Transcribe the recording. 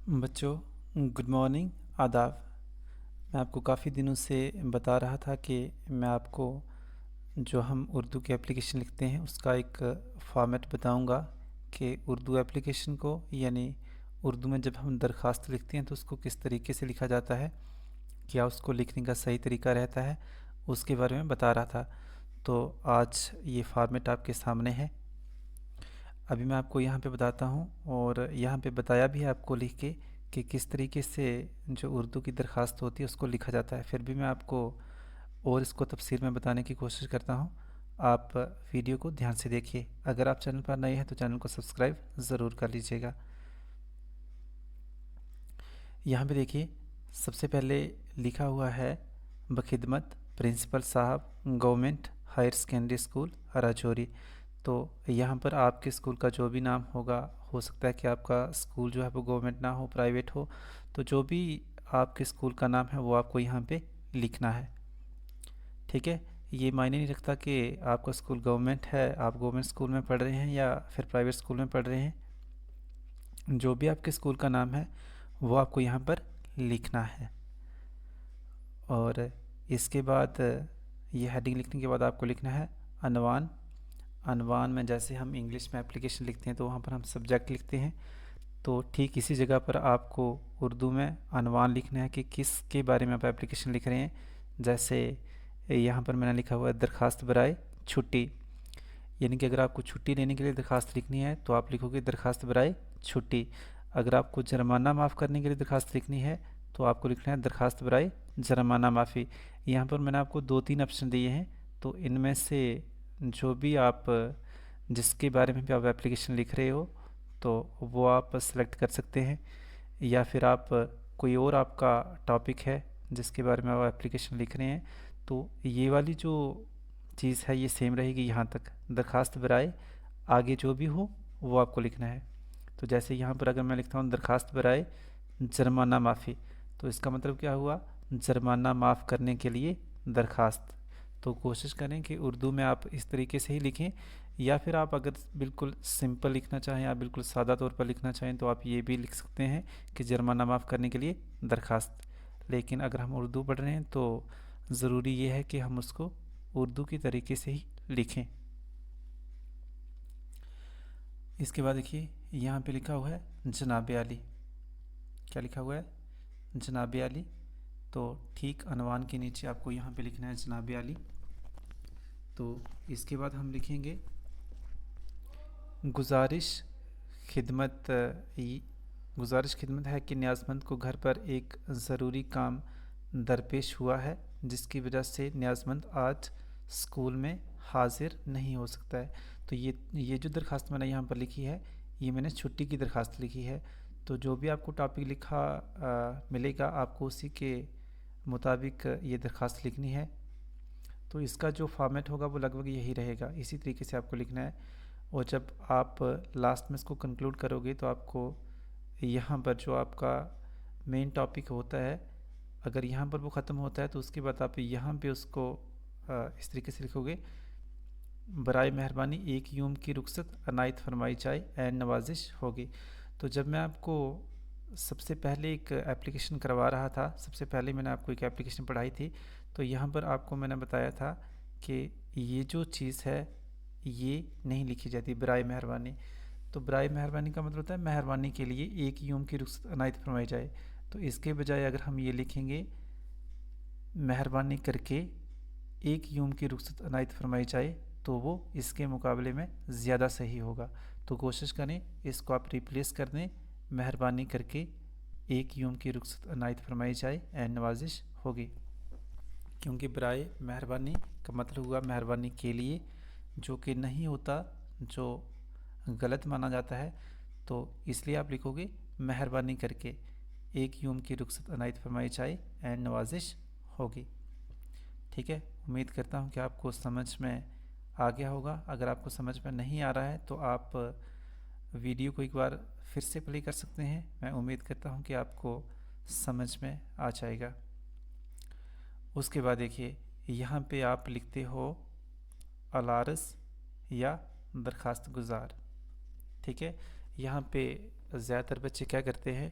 बच्चों, good morning, आदाब। मैं आपको काफ़ी दिनों से बता रहा था कि मैं आपको जो हम उर्दू की एप्लीकेशन लिखते हैं उसका एक फॉर्मेट बताऊंगा कि उर्दू एप्लीकेशन को यानी उर्दू में जब हम दरख्वास्त लिखते हैं तो उसको किस तरीके से लिखा जाता है, क्या उसको लिखने का सही तरीका रहता है, उसके बारे में बता रहा था। तो आज ये फॉर्मेट आपके सामने है। अभी मैं आपको यहाँ पे बताता हूँ और यहाँ पे बताया भी है आपको लिख के कि किस तरीके से जो उर्दू की दरख्वास्त होती है उसको लिखा जाता है। फिर भी मैं आपको और इसको तफसील में बताने की कोशिश करता हूँ। आप वीडियो को ध्यान से देखिए। अगर आप चैनल पर नए हैं तो चैनल को सब्सक्राइब ज़रूर कर लीजिएगा। यहाँ पे देखिए, सबसे पहले लिखा हुआ है बखिदमत प्रिंसिपल साहब, government higher secondary school Rajouri. तो यहाँ पर आपके स्कूल का जो भी नाम होगा, हो सकता है कि आपका स्कूल जो है वो गवर्नमेंट ना हो, प्राइवेट हो, तो जो भी आपके स्कूल का नाम है वो आपको यहाँ पे लिखना है। ठीक है, ये मायने नहीं रखता कि आपका स्कूल गवर्नमेंट है, आप गवर्नमेंट स्कूल में पढ़ रहे हैं या फिर प्राइवेट स्कूल में पढ़ रहे हैं। जो भी आपके स्कूल का नाम है वो आपको यहाँ पर लिखना है। और इसके बाद ये हेडिंग लिखने के बाद आपको लिखना है अनवान। अनवान में जैसे हम इंग्लिश में एप्लीकेशन लिखते हैं तो वहाँ पर हम सब्जेक्ट लिखते हैं, तो ठीक इसी जगह पर आपको उर्दू में अनवान लिखना है कि किसके बारे में आप एप्लीकेशन लिख रहे हैं। जैसे यहाँ पर मैंने लिखा हुआ है दरख्वास्त बराए छुट्टी, यानी कि अगर आपको छुट्टी लेने के लिए दरख्वास्त लिखनी है तो आप लिखोगे दरख्वास्त बराए छुट्टी। अगर आपको जुर्माना माफ़ करने के लिए दरख्वास्त लिखनी है तो आपको लिखना है दरख्वास्त बराए जुर्माना माफ़ी। यहाँ पर मैंने आपको 2-3 ऑप्शन दिए हैं, तो इनमें से जो भी आप जिसके बारे में भी आप एप्लीकेशन लिख रहे हो तो वो आप सेलेक्ट कर सकते हैं। या फिर आप कोई और आपका टॉपिक है जिसके बारे में आप एप्लीकेशन लिख रहे हैं तो ये वाली जो चीज़ है ये सेम रहेगी यहाँ तक। दरख्वास्त बराए आगे जो भी हो वो आपको लिखना है। तो जैसे यहाँ पर अगर मैं लिखता हूँ दरख्वास्त बराए जुर्माना माफ़ी, तो इसका मतलब क्या हुआ, जुर्माना माफ़ करने के लिए दरख्वास्त। तो कोशिश करें कि उर्दू में आप इस तरीके से ही लिखें, या फिर आप अगर बिल्कुल सिंपल लिखना चाहें या बिल्कुल सादा तौर पर लिखना चाहें तो आप ये भी लिख सकते हैं कि जुर्माना माफ़ करने के लिए दरख्वास्त। लेकिन अगर हम उर्दू पढ़ रहे हैं तो ज़रूरी ये है कि हम उसको उर्दू की तरीके से ही लिखें। इसके बाद देखिए यहाँ पे लिखा हुआ है जनाब आली। क्या लिखा हुआ है, जनाब आली। तो ठीक अनवान के नीचे आपको यहाँ पे लिखना है जनाब आली। तो इसके बाद हम लिखेंगे गुजारिश खिदमत। गुजारिश खिदमत है कि न्याज़मंद को घर पर एक ज़रूरी काम दरपेश हुआ है जिसकी वजह से न्याज़मंद आज स्कूल में हाजिर नहीं हो सकता है। तो ये जो दरख्वास्त मैंने यहाँ पर लिखी है ये मैंने छुट्टी की दरख्वास्त लिखी है। तो जो भी आपको टॉपिक लिखा मिलेगा आपको उसी के मुताबिक ये दरख्वास्त लिखनी है। तो इसका जो फॉर्मेट होगा वो लगभग यही रहेगा, इसी तरीके से आपको लिखना है। और जब आप लास्ट में इसको कंक्लूड करोगे तो आपको यहाँ पर जो आपका मेन टॉपिक होता है, अगर यहाँ पर वो ख़त्म होता है तो उसके बाद आप यहाँ पे उसको इस तरीके से लिखोगे, बराए मेहरबानी एक यूम की रुखसत अनायत फरमाई जाए एंड नवाजिश होगी। तो जब मैं आपको सबसे पहले एक एप्लीकेशन करवा रहा था, सबसे पहले मैंने आपको एक एप्लीकेशन पढ़ाई थी, तो यहाँ पर आपको मैंने बताया था कि ये जो चीज़ है ये नहीं लिखी जाती बराए मेहरबानी। तो बराए मेहरबानी का मतलब होता है मेहरबानी के लिए एक यूम की रुखसत अनायत फरमाई जाए। तो इसके बजाय अगर हम ये लिखेंगे मेहरबानी करके एक यूम की रुखसत अनायत फरमाई जाए तो वो इसके मुकाबले में ज़्यादा सही होगा। तो कोशिश करें इसको आप रिप्लेस कर दें, मेहरबानी करके एक यूम की रुखसत अनायत फरमाई जाए एंड नवाजिश होगी। क्योंकि बराए मेहरबानी का मतलब हुआ मेहरबानी के लिए, जो कि नहीं होता, जो गलत माना जाता है। तो इसलिए आप लिखोगे मेहरबानी करके एक यूम की रुखसत अनायत फरमाई जाए एंड नवाजिश होगी। ठीक है, उम्मीद करता हूँ कि आपको समझ में आ गया होगा। अगर आपको समझ में नहीं आ रहा है तो आप वीडियो को एक बार फिर से प्ले कर सकते हैं। मैं उम्मीद करता हूँ कि आपको समझ में आ जाएगा। उसके बाद देखिए यहाँ पे आप लिखते हो अलारस या दरख्वास्त गुजार। ठीक है, यहाँ पे ज़्यादातर बच्चे क्या करते हैं,